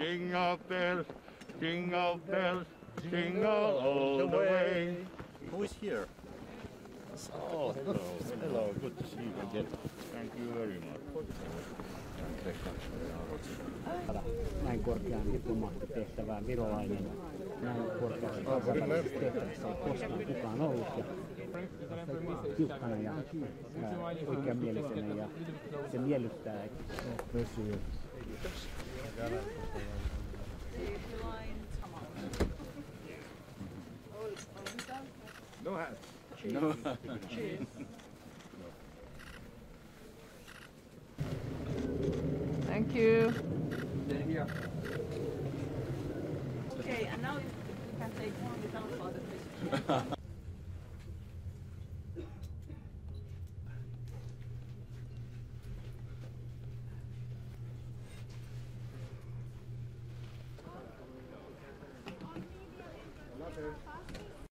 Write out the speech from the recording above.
Jingle bells, jingle all the way. Who is here? Oh, hello, good to see you again. Thank you very much. Näin korkean diplomaattitehtävään virolainen, näin korkeassa kansainvälisessä tehtävässä ei koskaan kukaan ollut. Ja tiukkana ja oikeamielisenä ja se miellyttää. No hat. No. Thank you. Okay, and now you can take one without further questions. Okay.